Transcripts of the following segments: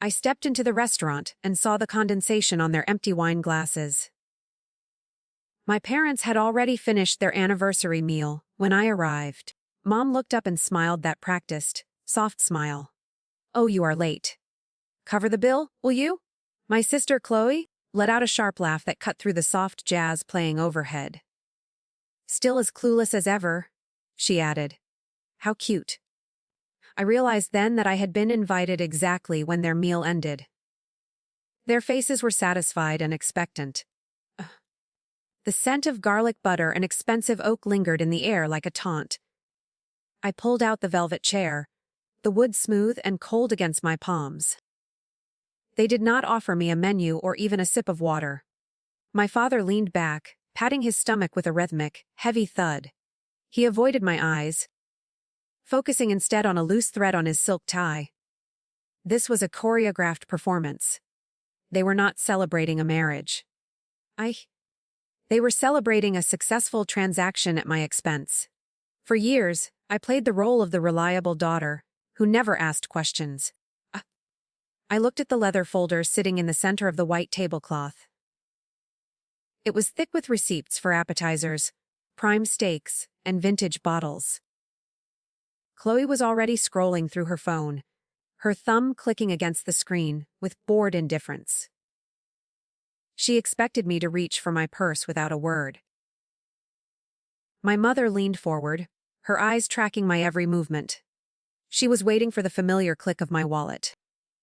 I stepped into the restaurant and saw the condensation on their empty wine glasses. My parents had already finished their anniversary meal when I arrived. Mom looked up and smiled that practiced, soft smile. "Oh, you are late. Cover the bill, will you?" My sister Chloe let out a sharp laugh that cut through the soft jazz playing overhead. "Still as clueless as ever," she added. "How cute." I realized then that I had been invited exactly when their meal ended. Their faces were satisfied and expectant. The scent of garlic butter and expensive oak lingered in the air like a taunt. I pulled out the velvet chair, the wood smooth and cold against my palms. They did not offer me a menu or even a sip of water. My father leaned back, patting his stomach with a rhythmic, heavy thud. He avoided my eyes, focusing instead on a loose thread on his silk tie. This was a choreographed performance. They were not celebrating a marriage. They were celebrating a successful transaction at my expense. For years, I played the role of the reliable daughter, who never asked questions. I looked at the leather folder sitting in the center of the white tablecloth. It was thick with receipts for appetizers, prime steaks, and vintage bottles. Chloe was already scrolling through her phone, her thumb clicking against the screen with bored indifference. She expected me to reach for my purse without a word. My mother leaned forward, her eyes tracking my every movement. She was waiting for the familiar click of my wallet.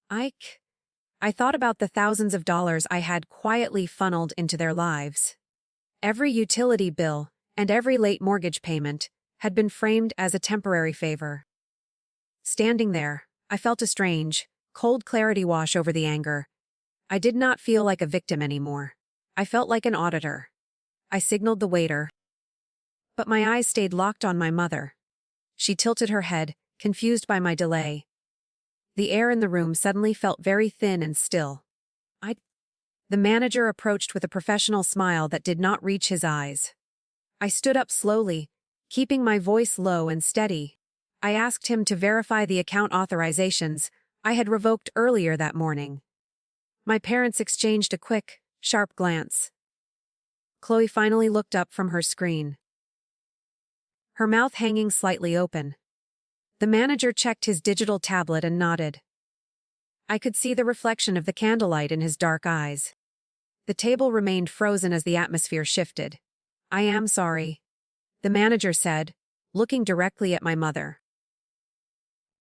I thought about the thousands of dollars I had quietly funneled into their lives. Every utility bill and every late mortgage payment had been framed as a temporary favor. Standing there, I felt a strange, cold clarity wash over the anger. I did not feel like a victim anymore. I felt like an auditor. I signaled the waiter, but my eyes stayed locked on my mother. She tilted her head, confused by my delay. The air in the room suddenly felt very thin and still. The manager approached with a professional smile that did not reach his eyes. I stood up slowly, keeping my voice low and steady. I asked him to verify the account authorizations I had revoked earlier that morning. My parents exchanged a quick, sharp glance. Chloe finally looked up from her screen, her mouth hanging slightly open. The manager checked his digital tablet and nodded. I could see the reflection of the candlelight in his dark eyes. The table remained frozen as the atmosphere shifted. "I am sorry," the manager said, looking directly at my mother.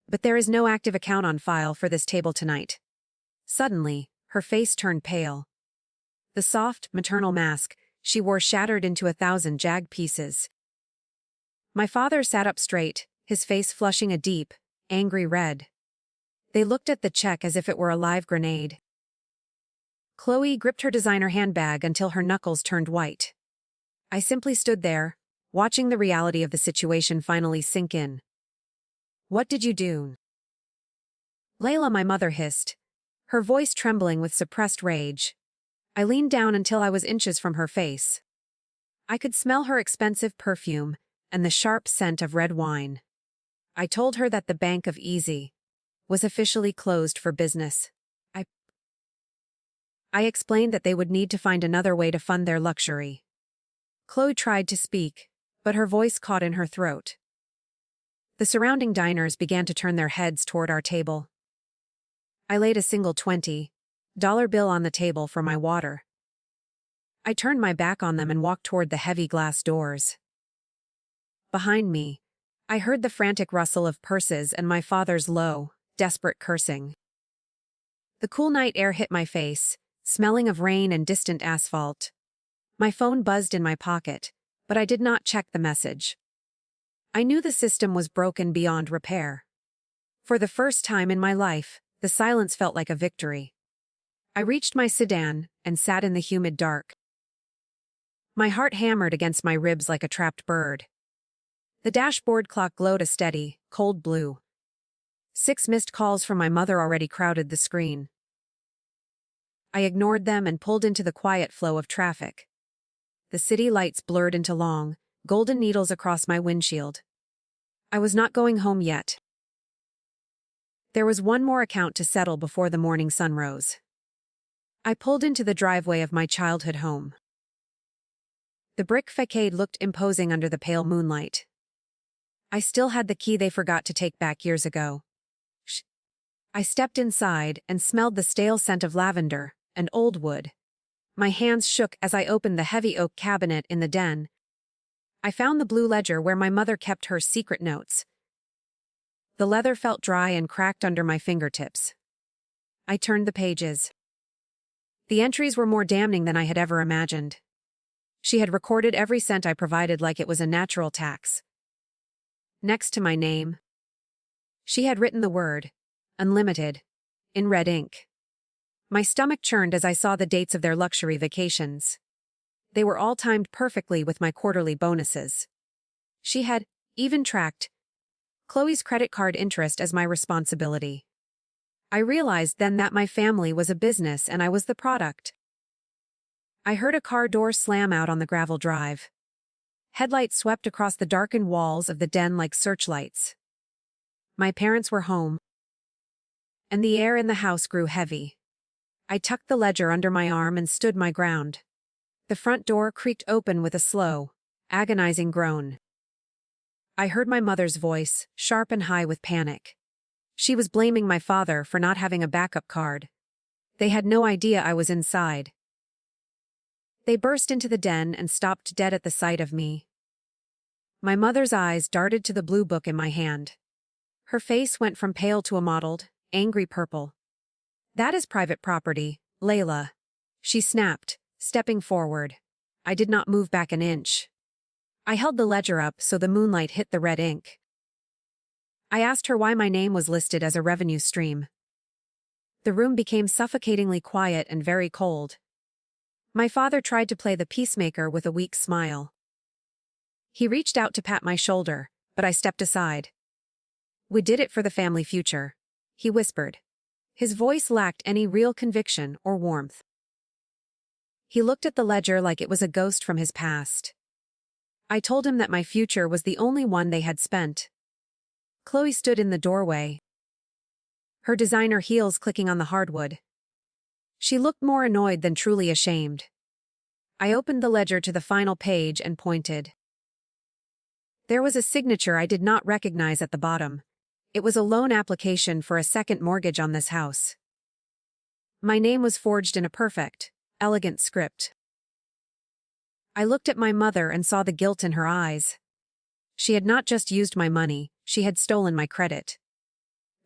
"But there is no active account on file for this table tonight." Suddenly, her face turned pale. The soft, maternal mask she wore shattered into 1,000 jagged pieces. My father sat up straight, his face flushing a deep, angry red. They looked at the check as if it were a live grenade. Chloe gripped her designer handbag until her knuckles turned white. I simply stood there, watching the reality of the situation finally sink in. "What did you do?" "Layla," my mother hissed, her voice trembling with suppressed rage. I leaned down until I was inches from her face. I could smell her expensive perfume and the sharp scent of red wine. I told her that the Bank of Easy was officially closed for business. I explained that they would need to find another way to fund their luxury. Chloe tried to speak, but her voice caught in her throat. The surrounding diners began to turn their heads toward our table. I laid a single $20 bill on the table for my water. I turned my back on them and walked toward the heavy glass doors. Behind me, I heard the frantic rustle of purses and my father's low, desperate cursing. The cool night air hit my face, smelling of rain and distant asphalt. My phone buzzed in my pocket, but I did not check the message. I knew the system was broken beyond repair. For the first time in my life, the silence felt like a victory. I reached my sedan and sat in the humid dark. My heart hammered against my ribs like a trapped bird. The dashboard clock glowed a steady, cold blue. 6 missed calls from my mother already crowded the screen. I ignored them and pulled into the quiet flow of traffic. The city lights blurred into long, golden needles across my windshield. I was not going home yet. There was one more account to settle before the morning sun rose. I pulled into the driveway of my childhood home. The brick facade looked imposing under the pale moonlight. I still had the key they forgot to take back years ago. I stepped inside and smelled the stale scent of lavender and old wood. My hands shook as I opened the heavy oak cabinet in the den. I found the blue ledger where my mother kept her secret notes. The leather felt dry and cracked under my fingertips. I turned the pages. The entries were more damning than I had ever imagined. She had recorded every cent I provided like it was a natural tax. Next to my name, she had written the word, unlimited, in red ink. My stomach churned as I saw the dates of their luxury vacations. They were all timed perfectly with my quarterly bonuses. She had even tracked Chloe's credit card interest as my responsibility. I realized then that my family was a business and I was the product. I heard a car door slam out on the gravel drive. Headlights swept across the darkened walls of the den like searchlights. My parents were home, and the air in the house grew heavy. I tucked the ledger under my arm and stood my ground. The front door creaked open with a slow, agonizing groan. I heard my mother's voice, sharp and high with panic. She was blaming my father for not having a backup card. They had no idea I was inside. They burst into the den and stopped dead at the sight of me. My mother's eyes darted to the blue book in my hand. Her face went from pale to a mottled, angry purple. "That is private property, Layla," she snapped, stepping forward. I did not move back an inch. I held the ledger up so the moonlight hit the red ink. I asked her why my name was listed as a revenue stream. The room became suffocatingly quiet and very cold. My father tried to play the peacemaker with a weak smile. He reached out to pat my shoulder, but I stepped aside. "We did it for the family future," he whispered. His voice lacked any real conviction or warmth. He looked at the ledger like it was a ghost from his past. I told him that my future was the only one they had spent. Chloe stood in the doorway, her designer heels clicking on the hardwood. She looked more annoyed than truly ashamed. I opened the ledger to the final page and pointed. There was a signature I did not recognize at the bottom. It was a loan application for a second mortgage on this house. My name was forged in a perfect, elegant script. I looked at my mother and saw the guilt in her eyes. She had not just used my money, she had stolen my credit.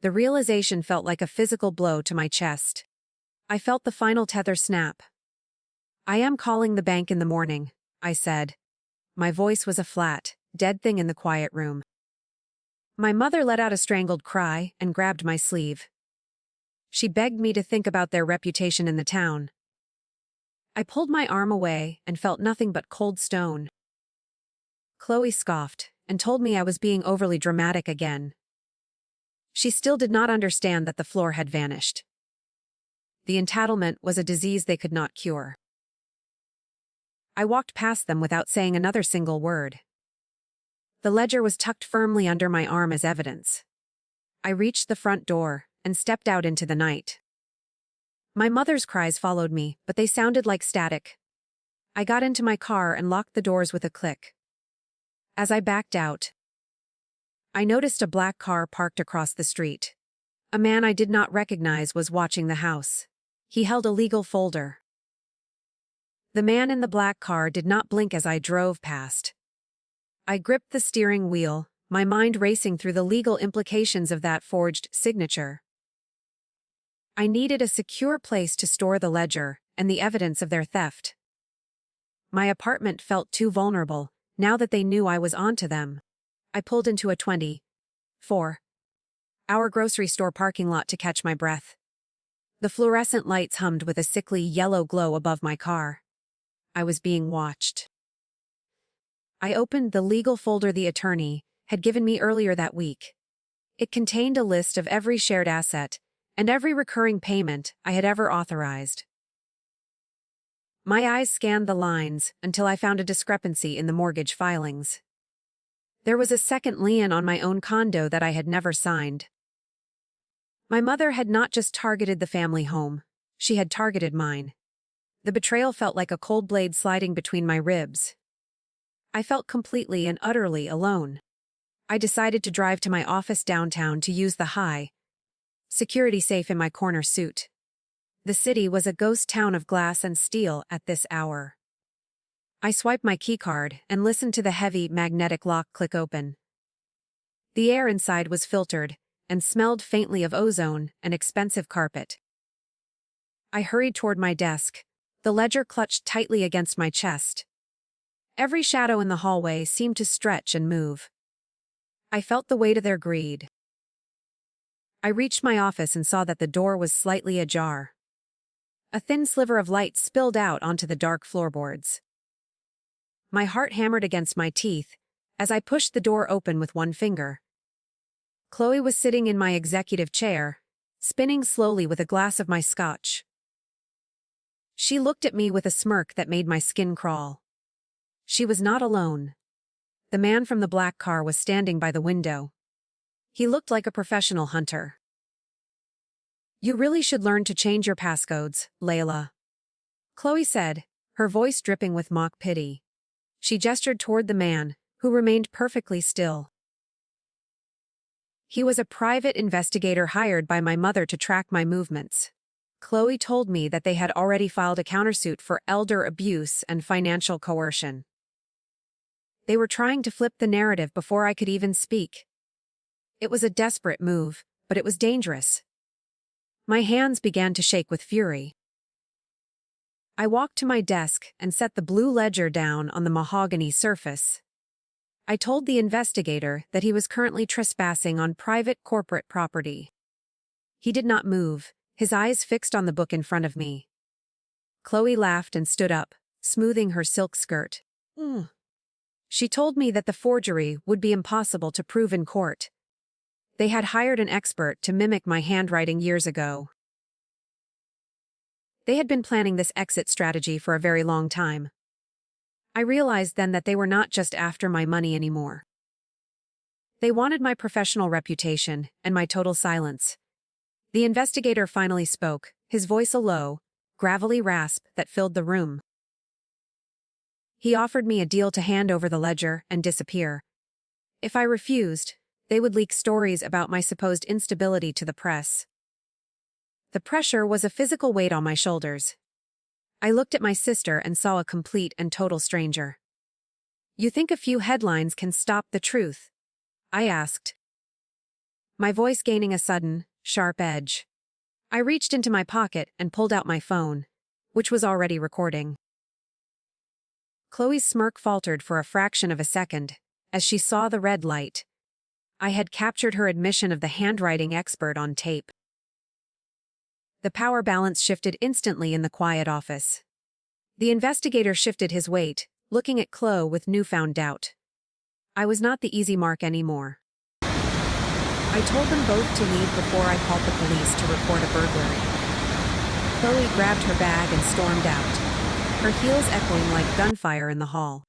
The realization felt like a physical blow to my chest. I felt the final tether snap. "I am calling the bank in the morning," I said. My voice was a flat, dead thing in the quiet room. My mother let out a strangled cry and grabbed my sleeve. She begged me to think about their reputation in the town. I pulled my arm away and felt nothing but cold stone. Chloe scoffed and told me I was being overly dramatic again. She still did not understand that the floor had vanished. The entitlement was a disease they could not cure. I walked past them without saying another single word. The ledger was tucked firmly under my arm as evidence. I reached the front door and stepped out into the night. My mother's cries followed me, but they sounded like static. I got into my car and locked the doors with a click. As I backed out, I noticed a black car parked across the street. A man I did not recognize was watching the house. He held a legal folder. The man in the black car did not blink as I drove past. I gripped the steering wheel, my mind racing through the legal implications of that forged signature. I needed a secure place to store the ledger and the evidence of their theft. My apartment felt too vulnerable, now that they knew I was onto them. I pulled into a 24-hour grocery store parking lot to catch my breath. The fluorescent lights hummed with a sickly yellow glow above my car. I was being watched. I opened the legal folder the attorney had given me earlier that week. It contained a list of every shared asset and every recurring payment I had ever authorized. My eyes scanned the lines until I found a discrepancy in the mortgage filings. There was a second lien on my own condo that I had never signed. My mother had not just targeted the family home, she had targeted mine. The betrayal felt like a cold blade sliding between my ribs. I felt completely and utterly alone. I decided to drive to my office downtown to use the high-security safe in my corner suit. The city was a ghost town of glass and steel at this hour. I swiped my keycard and listened to the heavy, magnetic lock click open. The air inside was filtered and smelled faintly of ozone and expensive carpet. I hurried toward my desk, the ledger clutched tightly against my chest. Every shadow in the hallway seemed to stretch and move. I felt the weight of their greed. I reached my office and saw that the door was slightly ajar. A thin sliver of light spilled out onto the dark floorboards. My heart hammered against my teeth as I pushed the door open with one finger. Chloe was sitting in my executive chair, spinning slowly with a glass of my scotch. She looked at me with a smirk that made my skin crawl. She was not alone. The man from the black car was standing by the window. He looked like a professional hunter. "You really should learn to change your passcodes, Layla," Chloe said, her voice dripping with mock pity. She gestured toward the man, who remained perfectly still. He was a private investigator hired by my mother to track my movements. Chloe told me that they had already filed a countersuit for elder abuse and financial coercion. They were trying to flip the narrative before I could even speak. It was a desperate move, but it was dangerous. My hands began to shake with fury. I walked to my desk and set the blue ledger down on the mahogany surface. I told the investigator that he was currently trespassing on private corporate property. He did not move, his eyes fixed on the book in front of me. Chloe laughed and stood up, smoothing her silk skirt. She told me that the forgery would be impossible to prove in court. They had hired an expert to mimic my handwriting years ago. They had been planning this exit strategy for a very long time. I realized then that they were not just after my money anymore. They wanted my professional reputation and my total silence. The investigator finally spoke, his voice a low, gravelly rasp that filled the room. He offered me a deal to hand over the ledger and disappear. If I refused, they would leak stories about my supposed instability to the press. The pressure was a physical weight on my shoulders. I looked at my sister and saw a complete and total stranger. "You think a few headlines can stop the truth?" I asked, my voice gaining a sudden, sharp edge. I reached into my pocket and pulled out my phone, which was already recording. Chloe's smirk faltered for a fraction of a second, as she saw the red light. I had captured her admission of the handwriting expert on tape. The power balance shifted instantly in the quiet office. The investigator shifted his weight, looking at Chloe with newfound doubt. I was not the easy mark anymore. I told them both to leave before I called the police to report a burglary. Chloe grabbed her bag and stormed out, her heels echoing like gunfire in the hall.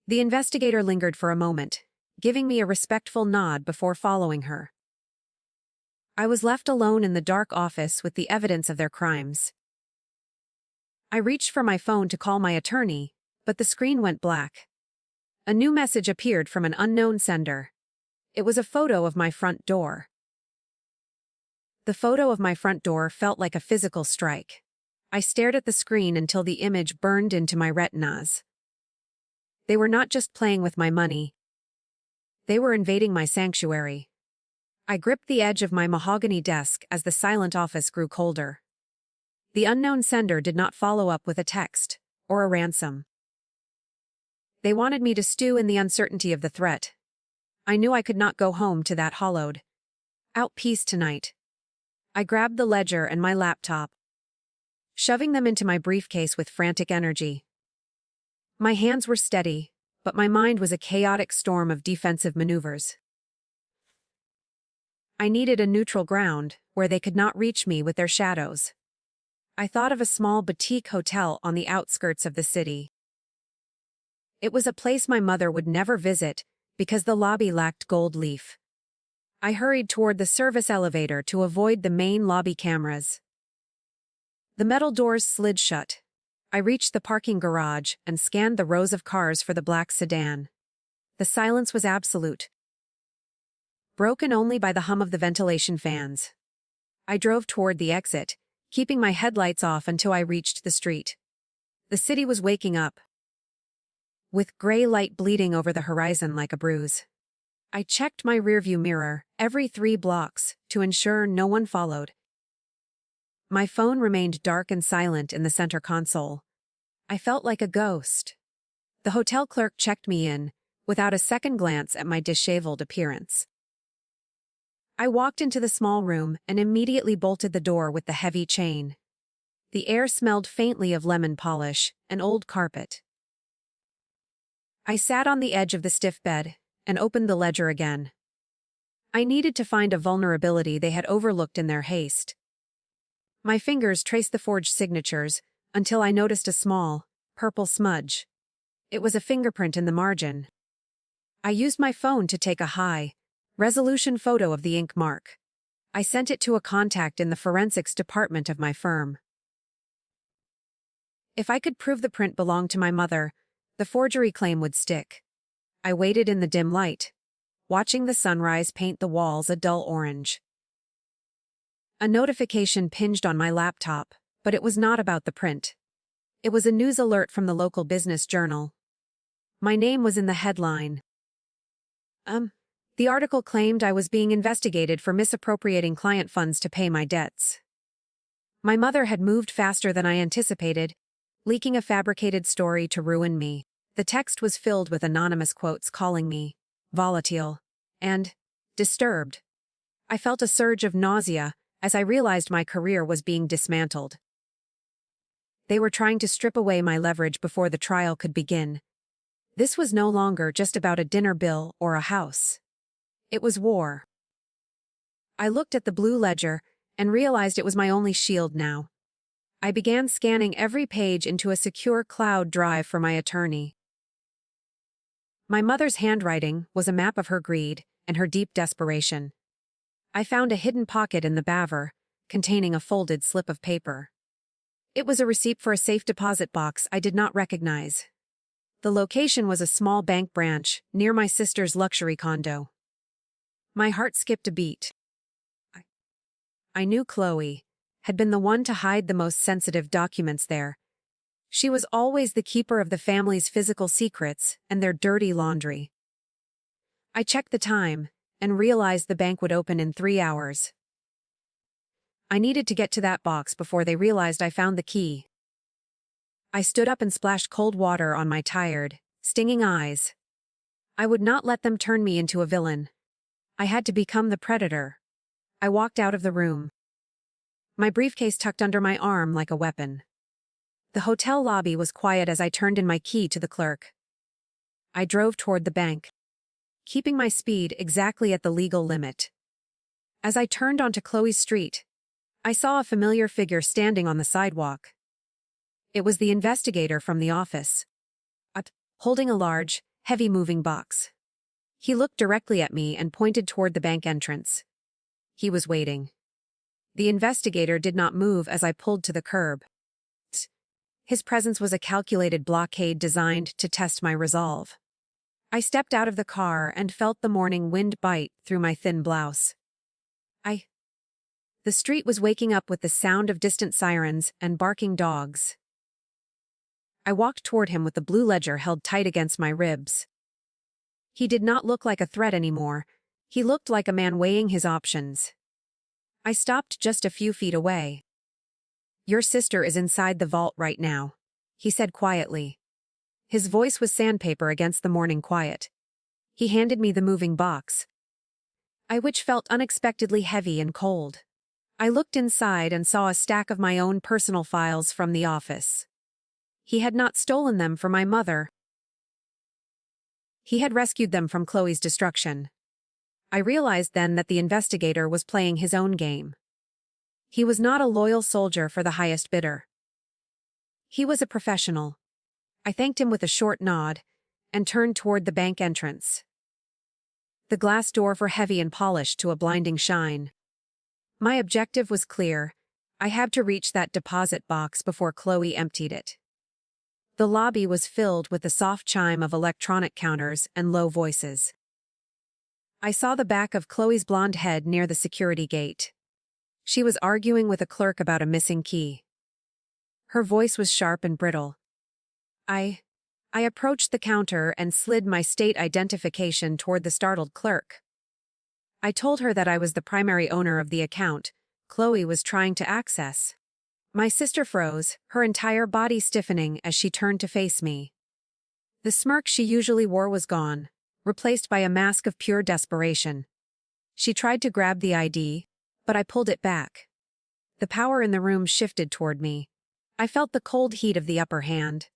The investigator lingered for a moment, giving me a respectful nod before following her. I was left alone in the dark office with the evidence of their crimes. I reached for my phone to call my attorney, but the screen went black. A new message appeared from an unknown sender. It was a photo of my front door. The photo of my front door felt like a physical strike. I stared at the screen until the image burned into my retinas. They were not just playing with my money. They were invading my sanctuary. I gripped the edge of my mahogany desk as the silent office grew colder. The unknown sender did not follow up with a text or a ransom. They wanted me to stew in the uncertainty of the threat. I knew I could not go home to that hollowed out peace tonight. I grabbed the ledger and my laptop, shoving them into my briefcase with frantic energy. My hands were steady, but my mind was a chaotic storm of defensive maneuvers. I needed a neutral ground where they could not reach me with their shadows. I thought of a small boutique hotel on the outskirts of the city. It was a place my mother would never visit because the lobby lacked gold leaf. I hurried toward the service elevator to avoid the main lobby cameras. The metal doors slid shut. I reached the parking garage and scanned the rows of cars for the black sedan. The silence was absolute, broken only by the hum of the ventilation fans. I drove toward the exit, keeping my headlights off until I reached the street. The city was waking up, with gray light bleeding over the horizon like a bruise. I checked my rearview mirror every 3 blocks to ensure no one followed. My phone remained dark and silent in the center console. I felt like a ghost. The hotel clerk checked me in, without a second glance at my disheveled appearance. I walked into the small room and immediately bolted the door with the heavy chain. The air smelled faintly of lemon polish and old carpet. I sat on the edge of the stiff bed and opened the ledger again. I needed to find a vulnerability they had overlooked in their haste. My fingers traced the forged signatures until I noticed a small, purple smudge. It was a fingerprint in the margin. I used my phone to take a high-resolution photo of the ink mark. I sent it to a contact in the forensics department of my firm. If I could prove the print belonged to my mother, the forgery claim would stick. I waited in the dim light, watching the sunrise paint the walls a dull orange. A notification pinged on my laptop, but it was not about the print. It was a news alert from the local business journal. My name was in the headline. The article claimed I was being investigated for misappropriating client funds to pay my debts. My mother had moved faster than I anticipated, leaking a fabricated story to ruin me. The text was filled with anonymous quotes calling me volatile and disturbed. I felt a surge of nausea as I realized my career was being dismantled. They were trying to strip away my leverage before the trial could begin. This was no longer just about a dinner bill or a house. It was war. I looked at the blue ledger and realized it was my only shield now. I began scanning every page into a secure cloud drive for my attorney. My mother's handwriting was a map of her greed and her deep desperation. I found a hidden pocket in the baver, containing a folded slip of paper. It was a receipt for a safe deposit box I did not recognize. The location was a small bank branch near my sister's luxury condo. My heart skipped a beat. I knew Chloe had been the one to hide the most sensitive documents there. She was always the keeper of the family's physical secrets and their dirty laundry. I checked the time and realized the bank would open in 3 hours. I needed to get to that box before they realized I found the key. I stood up and splashed cold water on my tired, stinging eyes. I would not let them turn me into a villain. I had to become the predator. I walked out of the room, my briefcase tucked under my arm like a weapon. The hotel lobby was quiet as I turned in my key to the clerk. I drove toward the bank, keeping my speed exactly at the legal limit. As I turned onto Chloe's street, I saw a familiar figure standing on the sidewalk. It was the investigator from the office, holding a large, heavy-moving box. He looked directly at me and pointed toward the bank entrance. He was waiting. The investigator did not move as I pulled to the curb. His presence was a calculated blockade designed to test my resolve. I stepped out of the car and felt the morning wind bite through my thin blouse. The street was waking up with the sound of distant sirens and barking dogs. I walked toward him with the blue ledger held tight against my ribs. He did not look like a threat anymore. He looked like a man weighing his options. I stopped just a few feet away. "Your sister is inside the vault right now," he said quietly. His voice was sandpaper against the morning quiet. He handed me the moving box, which felt unexpectedly heavy and cold. I looked inside and saw a stack of my own personal files from the office. He had not stolen them from my mother. He had rescued them from Chloe's destruction. I realized then that the investigator was playing his own game. He was not a loyal soldier for the highest bidder. He was a professional. I thanked him with a short nod and turned toward the bank entrance. the glass door were heavy and polished to a blinding shine. My objective was clear. I had to reach that deposit box before Chloe emptied it. The lobby was filled with the soft chime of electronic counters and low voices. I saw the back of Chloe's blonde head near the security gate. She was arguing with a clerk about a missing key. Her voice was sharp and brittle. I approached the counter and slid my state identification toward the startled clerk. I told her that I was the primary owner of the account Chloe was trying to access. My sister froze, her entire body stiffening as she turned to face me. The smirk she usually wore was gone, replaced by a mask of pure desperation. She tried to grab the ID, but I pulled it back. The power in the room shifted toward me. I felt the cold heat of the upper hand.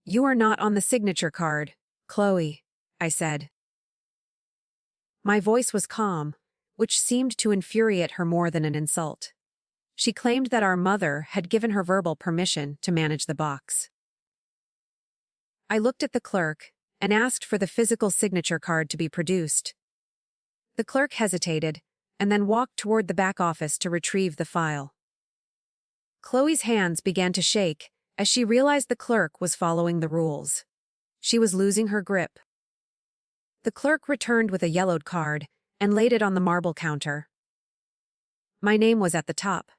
"You are not on the signature card, Chloe," I said. My voice was calm, which seemed to infuriate her more than an insult. She claimed that our mother had given her verbal permission to manage the box. I looked at the clerk and asked for the physical signature card to be produced. The clerk hesitated and then walked toward the back office to retrieve the file. Chloe's hands began to shake as she realized the clerk was following the rules. She was losing her grip. The clerk returned with a yellowed card and laid it on the marble counter. My name was at the top,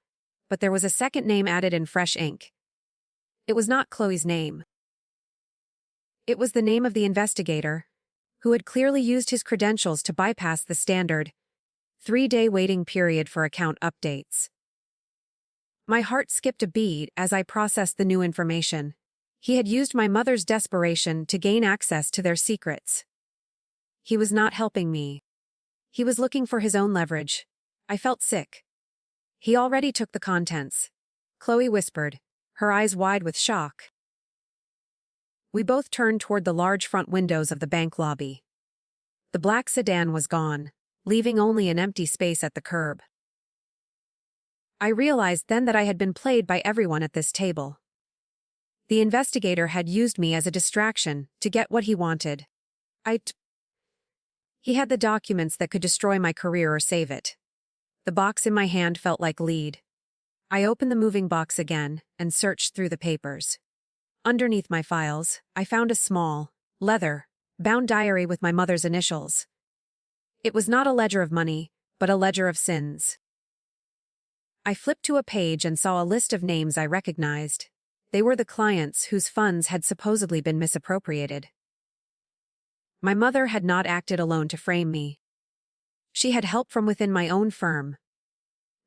but there was a second name added in fresh ink. It was not Chloe's name. It was the name of the investigator, who had clearly used his credentials to bypass the standard 3-day waiting period for account updates. My heart skipped a beat as I processed the new information. He had used my mother's desperation to gain access to their secrets. He was not helping me. He was looking for his own leverage. I felt sick. "He already took the contents," Chloe whispered, her eyes wide with shock. We both turned toward the large front windows of the bank lobby. The black sedan was gone, leaving only an empty space at the curb. I realized then that I had been played by everyone at this table. The investigator had used me as a distraction to get what he wanted. He had the documents that could destroy my career or save it. The box in my hand felt like lead. I opened the moving box again and searched through the papers. Underneath my files, I found a small, leather-bound diary with my mother's initials. It was not a ledger of money, but a ledger of sins. I flipped to a page and saw a list of names I recognized. They were the clients whose funds had supposedly been misappropriated. My mother had not acted alone to frame me. She had help from within my own firm.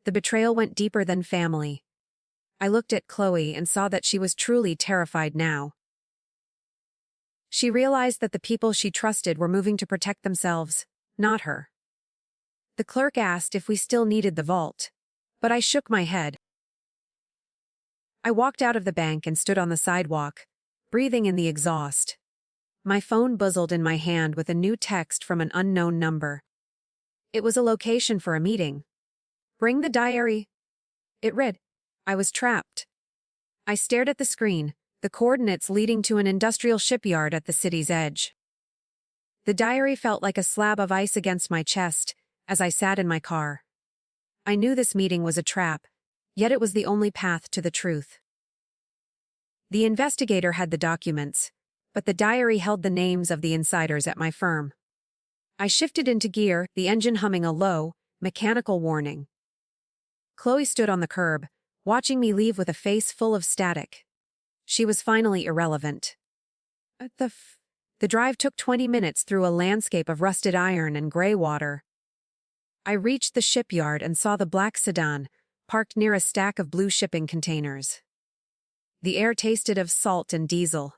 The betrayal went deeper than family. I looked at Chloe and saw that she was truly terrified now. She realized that the people she trusted were moving to protect themselves, not her. The clerk asked if we still needed the vault, but I shook my head. I walked out of the bank and stood on the sidewalk, breathing in the exhaust. My phone buzzed in my hand with a new text from an unknown number. It was a location for a meeting. "Bring the diary," it read. I was trapped. I stared at the screen, the coordinates leading to an industrial shipyard at the city's edge. The diary felt like a slab of ice against my chest as I sat in my car. I knew this meeting was a trap, yet it was the only path to the truth. The investigator had the documents, but the diary held the names of the insiders at my firm. I shifted into gear, the engine humming a low, mechanical warning. Chloe stood on the curb, watching me leave with a face full of static. She was finally irrelevant. The drive took 20 minutes through a landscape of rusted iron and gray water. I reached the shipyard and saw the black sedan, parked near a stack of blue shipping containers. The air tasted of salt and diesel,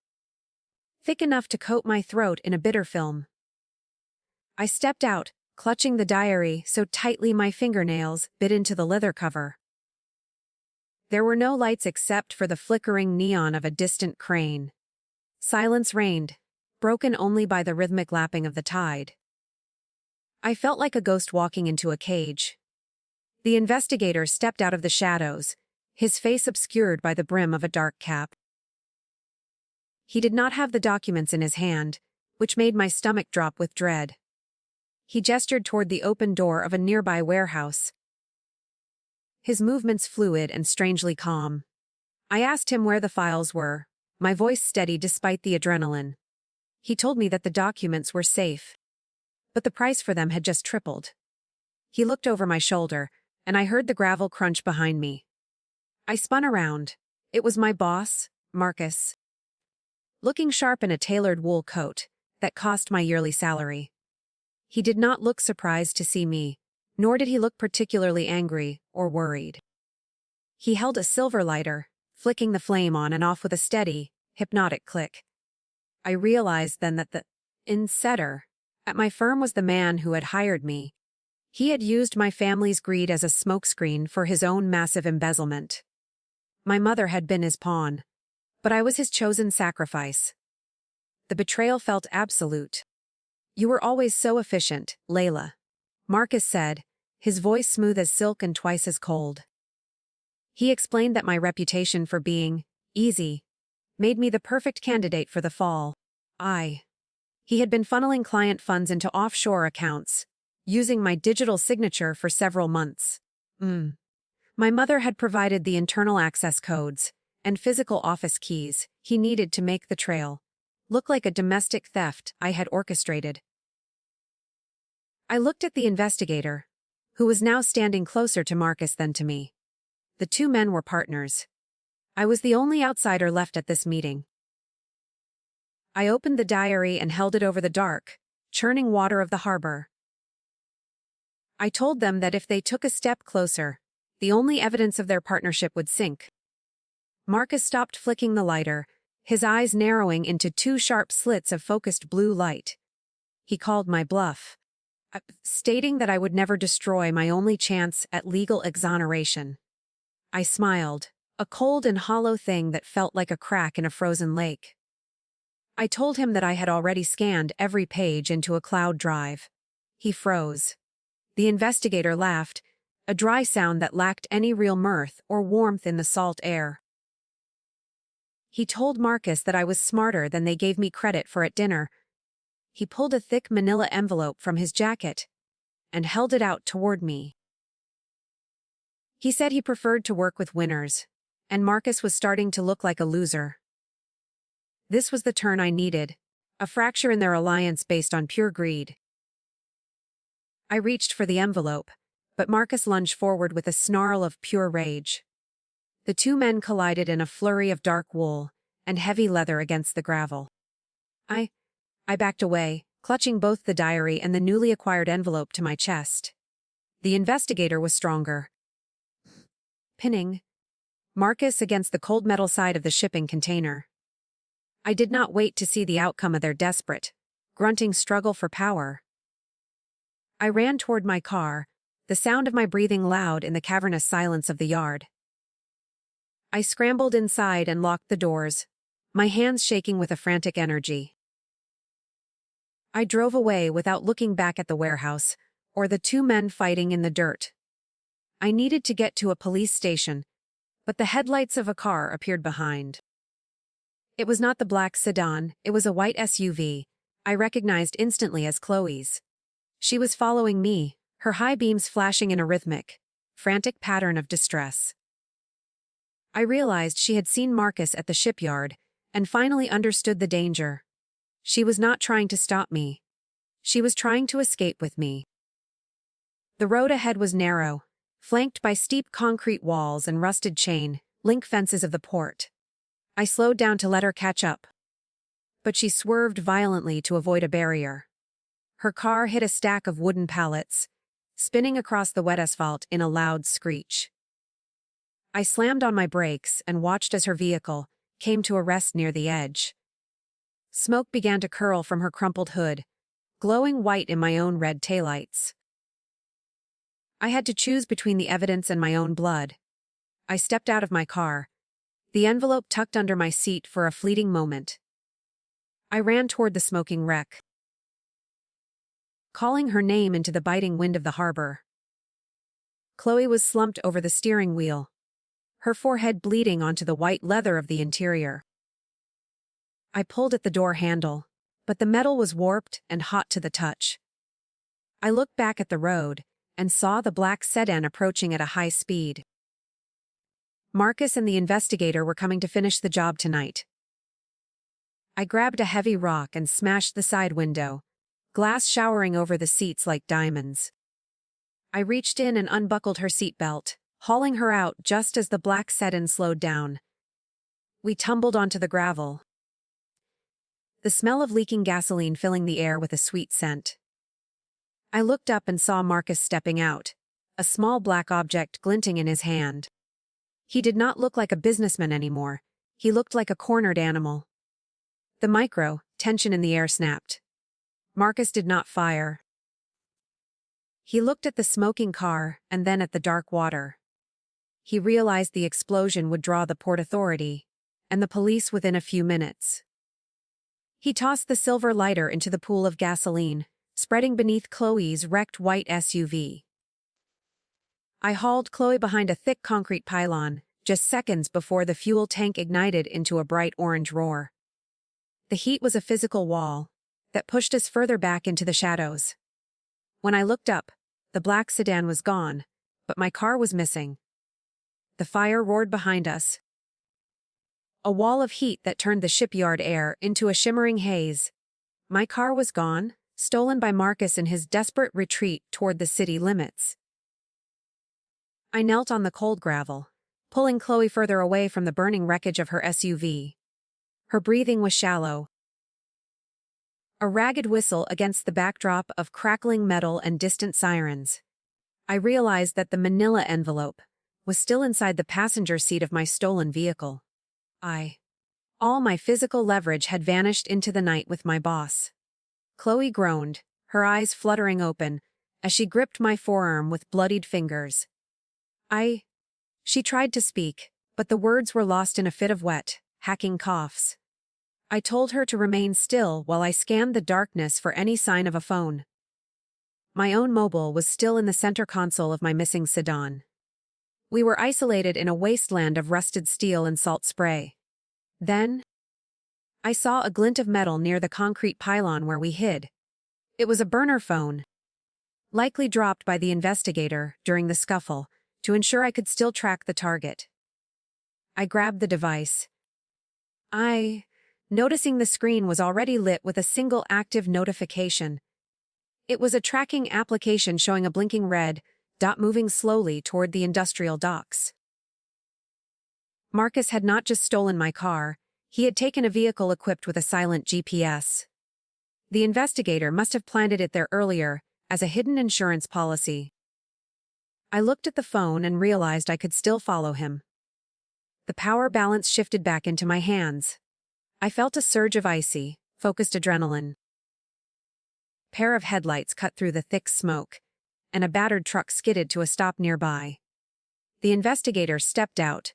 thick enough to coat my throat in a bitter film. I stepped out, clutching the diary so tightly my fingernails bit into the leather cover. There were no lights except for the flickering neon of a distant crane. Silence reigned, broken only by the rhythmic lapping of the tide. I felt like a ghost walking into a cage. The investigator stepped out of the shadows, his face obscured by the brim of a dark cap. He did not have the documents in his hand, which made my stomach drop with dread. He gestured toward the open door of a nearby warehouse, his movements fluid and strangely calm. I asked him where the files were, my voice steady despite the adrenaline. He told me that the documents were safe, but the price for them had just tripled. He looked over my shoulder, and I heard the gravel crunch behind me. I spun around. It was my boss, Marcus, looking sharp in a tailored wool coat that cost my yearly salary. He did not look surprised to see me, nor did he look particularly angry or worried. He held a silver lighter, flicking the flame on and off with a steady, hypnotic click. I realized then that the insider at my firm was the man who had hired me. He had used my family's greed as a smokescreen for his own massive embezzlement. My mother had been his pawn, but I was his chosen sacrifice. The betrayal felt absolute. "You were always so efficient, Layla," Marcus said, his voice smooth as silk and twice as cold. He explained that my reputation for being easy made me the perfect candidate for the fall. He had been funneling client funds into offshore accounts, using my digital signature for several months. My mother had provided the internal access codes and physical office keys he needed to make the trail look like a domestic theft I had orchestrated. I looked at the investigator, who was now standing closer to Marcus than to me. The two men were partners. I was the only outsider left at this meeting. I opened the diary and held it over the dark, churning water of the harbor. I told them that if they took a step closer, the only evidence of their partnership would sink. Marcus stopped flicking the lighter, his eyes narrowing into two sharp slits of focused blue light. He called my bluff, stating that I would never destroy my only chance at legal exoneration. I smiled, a cold and hollow thing that felt like a crack in a frozen lake. I told him that I had already scanned every page into a cloud drive. He froze. The investigator laughed, a dry sound that lacked any real mirth or warmth in the salt air. He told Marcus that I was smarter than they gave me credit for at dinner. He pulled a thick manila envelope from his jacket and held it out toward me. He said he preferred to work with winners, and Marcus was starting to look like a loser. This was the turn I needed, a fracture in their alliance based on pure greed. I reached for the envelope, but Marcus lunged forward with a snarl of pure rage. The two men collided in a flurry of dark wool and heavy leather against the gravel. I backed away, clutching both the diary and the newly acquired envelope to my chest. The investigator was stronger, pinning Marcus against the cold metal side of the shipping container. I did not wait to see the outcome of their desperate, grunting struggle for power. I ran toward my car, the sound of my breathing loud in the cavernous silence of the yard. I scrambled inside and locked the doors, my hands shaking with a frantic energy. I drove away without looking back at the warehouse or the two men fighting in the dirt. I needed to get to a police station, but the headlights of a car appeared behind. It was not the black sedan, it was a white SUV, I recognized instantly as Chloe's. She was following me, her high beams flashing in a rhythmic, frantic pattern of distress. I realized she had seen Marcus at the shipyard and finally understood the danger. She was not trying to stop me. She was trying to escape with me. The road ahead was narrow, flanked by steep concrete walls and rusted chain link fences of the port. I slowed down to let her catch up, but she swerved violently to avoid a barrier. Her car hit a stack of wooden pallets, spinning across the wet asphalt in a loud screech. I slammed on my brakes and watched as her vehicle came to a rest near the edge. Smoke began to curl from her crumpled hood, glowing white in my own red taillights. I had to choose between the evidence and my own blood. I stepped out of my car, the envelope tucked under my seat for a fleeting moment. I ran toward the smoking wreck, calling her name into the biting wind of the harbor. Chloe was slumped over the steering wheel, her forehead bleeding onto the white leather of the interior. I pulled at the door handle, but the metal was warped and hot to the touch. I looked back at the road and saw the black sedan approaching at a high speed. Marcus and the investigator were coming to finish the job tonight. I grabbed a heavy rock and smashed the side window, glass showering over the seats like diamonds. I reached in and unbuckled her seatbelt, hauling her out just as the black sedan slowed down. We tumbled onto the gravel, the smell of leaking gasoline filling the air with a sweet scent. I looked up and saw Marcus stepping out, a small black object glinting in his hand. He did not look like a businessman anymore. He looked like a cornered animal. The tension in the air snapped. Marcus did not fire. He looked at the smoking car and then at the dark water. He realized the explosion would draw the Port Authority and the police within a few minutes. He tossed the silver lighter into the pool of gasoline, spreading beneath Chloe's wrecked white SUV. I hauled Chloe behind a thick concrete pylon, just seconds before the fuel tank ignited into a bright orange roar. The heat was a physical wall that pushed us further back into the shadows. When I looked up, the black sedan was gone, but my car was missing. The fire roared behind us, a wall of heat that turned the shipyard air into a shimmering haze. My car was gone, stolen by Marcus in his desperate retreat toward the city limits. I knelt on the cold gravel, pulling Chloe further away from the burning wreckage of her SUV. Her breathing was shallow, a ragged whistle against the backdrop of crackling metal and distant sirens. I realized that the manila envelope was still inside the passenger seat of my stolen vehicle. All my physical leverage had vanished into the night with my boss. Chloe groaned, her eyes fluttering open, as she gripped my forearm with bloodied fingers. She tried to speak, but the words were lost in a fit of wet, hacking coughs. I told her to remain still while I scanned the darkness for any sign of a phone. My own mobile was still in the center console of my missing sedan. We were isolated in a wasteland of rusted steel and salt spray. Then, I saw a glint of metal near the concrete pylon where we hid. It was a burner phone, likely dropped by the investigator during the scuffle, to ensure I could still track the target. I grabbed the device. Noticing the screen was already lit with a single active notification. It was a tracking application showing a blinking red dot moving slowly toward the industrial docks. Marcus had not just stolen my car, he had taken a vehicle equipped with a silent GPS. The investigator must have planted it there earlier, as a hidden insurance policy. I looked at the phone and realized I could still follow him. The power balance shifted back into my hands. I felt a surge of icy, focused adrenaline. A pair of headlights cut through the thick smoke, and a battered truck skidded to a stop nearby. The investigator stepped out,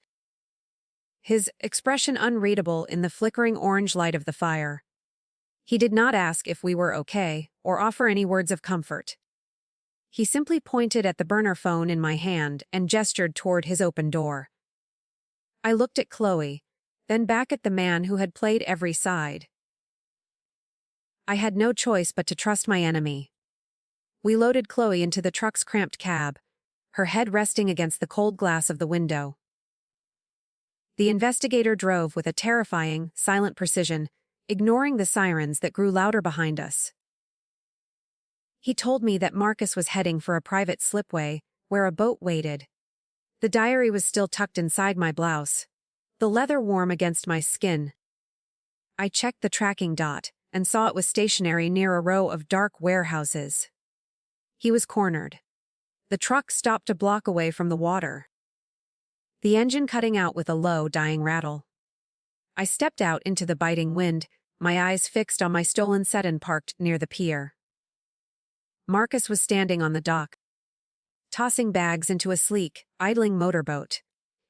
his expression unreadable in the flickering orange light of the fire. He did not ask if we were okay or offer any words of comfort. He simply pointed at the burner phone in my hand and gestured toward his open door. I looked at Chloe, then back at the man who had played every side. I had no choice but to trust my enemy. We loaded Chloe into the truck's cramped cab, her head resting against the cold glass of the window. The investigator drove with a terrifying, silent precision, ignoring the sirens that grew louder behind us. He told me that Marcus was heading for a private slipway, where a boat waited. The diary was still tucked inside my blouse, the leather warm against my skin. I checked the tracking dot and saw it was stationary near a row of dark warehouses. He was cornered. The truck stopped a block away from the water, the engine cutting out with a low, dying rattle. I stepped out into the biting wind, my eyes fixed on my stolen sedan parked near the pier. Marcus was standing on the dock, tossing bags into a sleek, idling motorboat.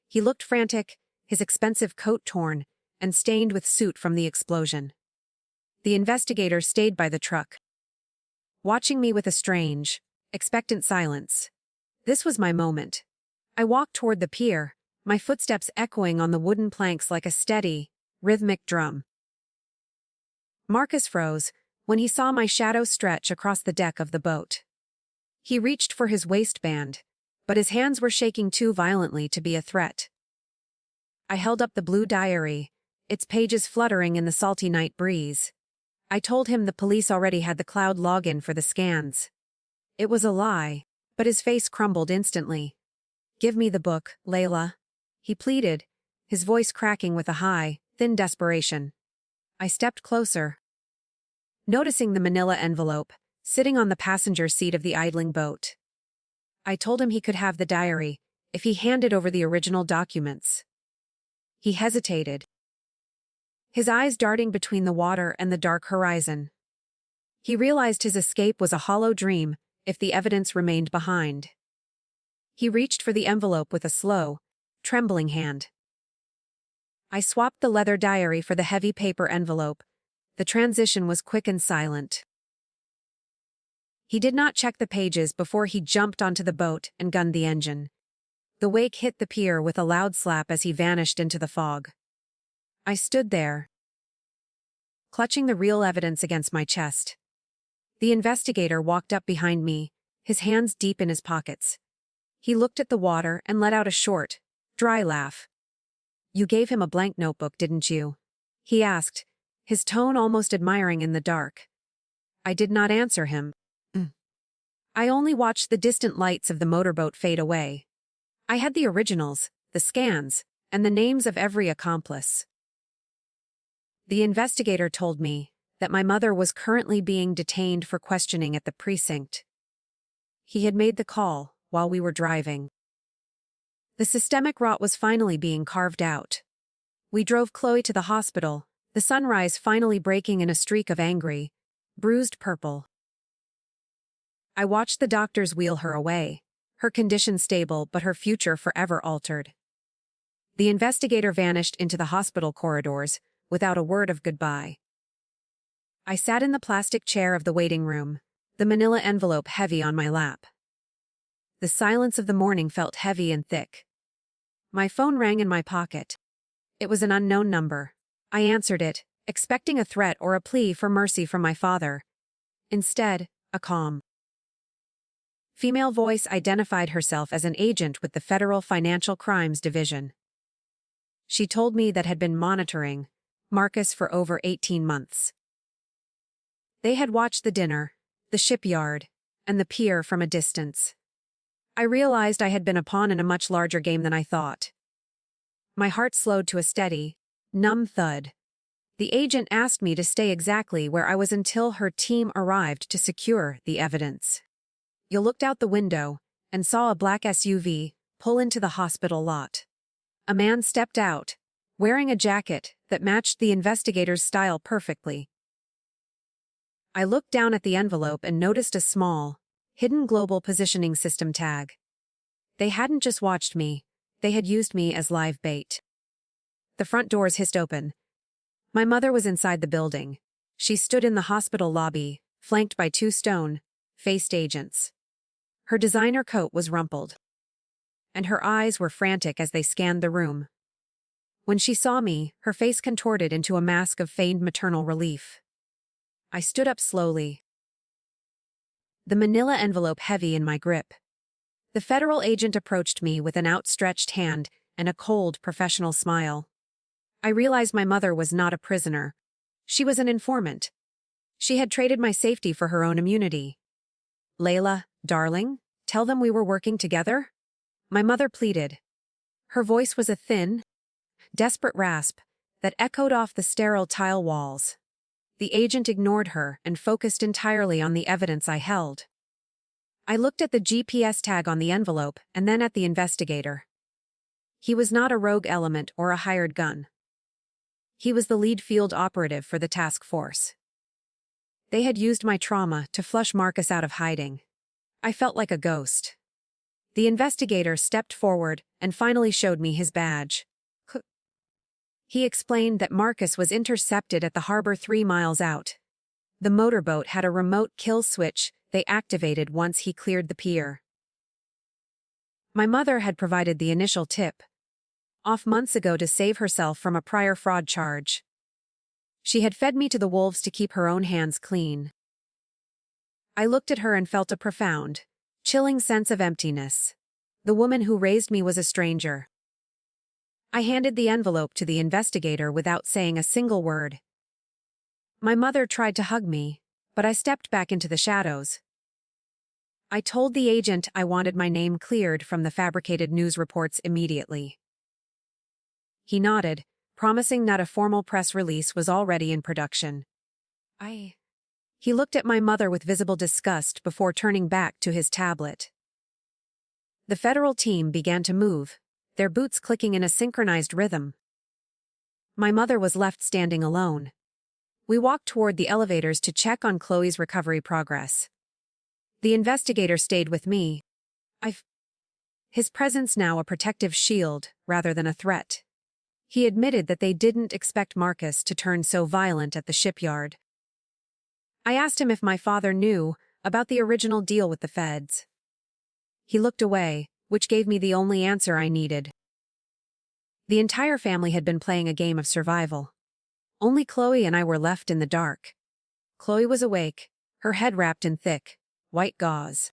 He looked frantic, his expensive coat torn and stained with soot from the explosion. The investigator stayed by the truck, watching me with a strange, expectant silence. This was my moment. I walked toward the pier, my footsteps echoing on the wooden planks like a steady, rhythmic drum. Marcus froze when he saw my shadow stretch across the deck of the boat. He reached for his waistband, but his hands were shaking too violently to be a threat. I held up the blue diary, its pages fluttering in the salty night breeze. I told him the police already had the cloud login for the scans. It was a lie, but his face crumbled instantly. "Give me the book, Layla," he pleaded, his voice cracking with a high, thin desperation. I stepped closer, noticing the manila envelope, sitting on the passenger seat of the idling boat. I told him he could have the diary, if he handed over the original documents. He hesitated, his eyes darting between the water and the dark horizon. He realized his escape was a hollow dream if the evidence remained behind. He reached for the envelope with a slow, trembling hand. I swapped the leather diary for the heavy paper envelope. The transition was quick and silent. He did not check the pages before he jumped onto the boat and gunned the engine. The wake hit the pier with a loud slap as he vanished into the fog. I stood there, clutching the real evidence against my chest. The investigator walked up behind me, his hands deep in his pockets. He looked at the water and let out a short, dry laugh. "You gave him a blank notebook, didn't you?" he asked, his tone almost admiring in the dark. I did not answer him. I only watched the distant lights of the motorboat fade away. I had the originals, the scans, and the names of every accomplice. The investigator told me that my mother was currently being detained for questioning at the precinct. He had made the call while we were driving. The systemic rot was finally being carved out. We drove Chloe to the hospital, the sunrise finally breaking in a streak of angry, bruised purple. I watched the doctors wheel her away, her condition stable but her future forever altered. The investigator vanished into the hospital corridors without a word of goodbye. I sat in the plastic chair of the waiting room, the manila envelope heavy on my lap. The silence of the morning felt heavy and thick. My phone rang in my pocket. It was an unknown number. I answered it, expecting a threat or a plea for mercy from my father. Instead, a calm, female voice identified herself as an agent with the Federal Financial Crimes Division. She told me that had been monitoring Marcus for over 18 months. They had watched the dinner, the shipyard, and the pier from a distance. I realized I had been a pawn in a much larger game than I thought. My heart slowed to a steady, numb thud. The agent asked me to stay exactly where I was until her team arrived to secure the evidence. You looked out the window and saw a black SUV pull into the hospital lot. A man stepped out, wearing a jacket that matched the investigator's style perfectly. I looked down at the envelope and noticed a small, hidden global positioning system tag. They hadn't just watched me, they had used me as live bait. The front doors hissed open. My mother was inside the building. She stood in the hospital lobby, flanked by two stone-faced agents. Her designer coat was rumpled, and her eyes were frantic as they scanned the room. When she saw me, her face contorted into a mask of feigned maternal relief. I stood up slowly, the manila envelope heavy in my grip. The federal agent approached me with an outstretched hand and a cold, professional smile. I realized my mother was not a prisoner. She was an informant. She had traded my safety for her own immunity. "Layla, darling, tell them we were working together?" My mother pleaded. Her voice was a thin, desperate rasp that echoed off the sterile tile walls. The agent ignored her and focused entirely on the evidence I held. I looked at the GPS tag on the envelope and then at the investigator. He was not a rogue element or a hired gun. He was the lead field operative for the task force. They had used my trauma to flush Marcus out of hiding. I felt like a ghost. The investigator stepped forward and finally showed me his badge. He explained that Marcus was intercepted at the harbor 3 miles out. The motorboat had a remote kill switch they activated once he cleared the pier. My mother had provided the initial tip, off months ago to save herself from a prior fraud charge. She had fed me to the wolves to keep her own hands clean. I looked at her and felt a profound, Chilling sense of emptiness. The woman who raised me was a stranger. I handed the envelope to the investigator without saying a single word. My mother tried to hug me, but I stepped back into the shadows. I told the agent I wanted my name cleared from the fabricated news reports immediately. He nodded, promising that a formal press release was already in production. He looked at my mother with visible disgust before turning back to his tablet. The federal team began to move, their boots clicking in a synchronized rhythm. My mother was left standing alone. We walked toward the elevators to check on Chloe's recovery progress. The investigator stayed with me. His presence now a protective shield rather than a threat. He admitted that they didn't expect Marcus to turn so violent at the shipyard. I asked him if my father knew about the original deal with the feds. He looked away, which gave me the only answer I needed. The entire family had been playing a game of survival. Only Chloe and I were left in the dark. Chloe was awake, her head wrapped in thick, white gauze.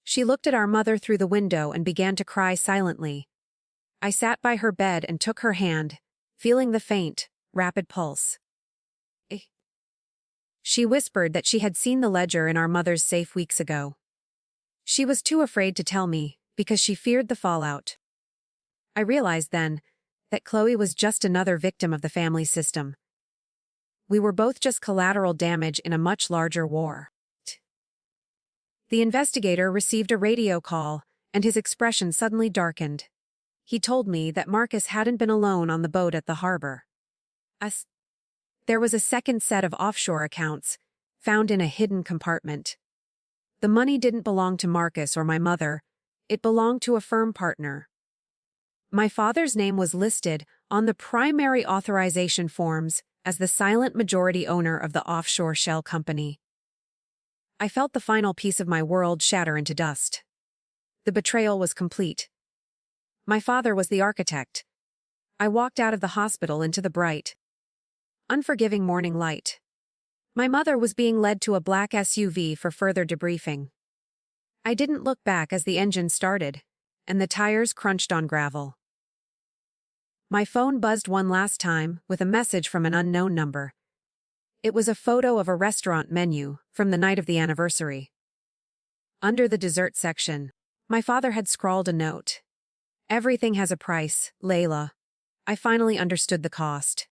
She looked at our mother through the window and began to cry silently. I sat by her bed and took her hand, feeling the faint, rapid pulse. She whispered that she had seen the ledger in our mother's safe weeks ago. She was too afraid to tell me, because she feared the fallout. I realized then that Chloe was just another victim of the family system. We were both just collateral damage in a much larger war. The investigator received a radio call, and his expression suddenly darkened. He told me that Marcus hadn't been alone on the boat at the harbor. There was a second set of offshore accounts, found in a hidden compartment. The money didn't belong to Marcus or my mother, it belonged to a firm partner. My father's name was listed on the primary authorization forms as the silent majority owner of the offshore shell company. I felt the final piece of my world shatter into dust. The betrayal was complete. My father was the architect. I walked out of the hospital into the bright, unforgiving morning light. My mother was being led to a black SUV for further debriefing. I didn't look back as the engine started, and the tires crunched on gravel. My phone buzzed one last time with a message from an unknown number. It was a photo of a restaurant menu from the night of the anniversary. Under the dessert section, my father had scrawled a note. "Everything has a price, Layla." I finally understood the cost.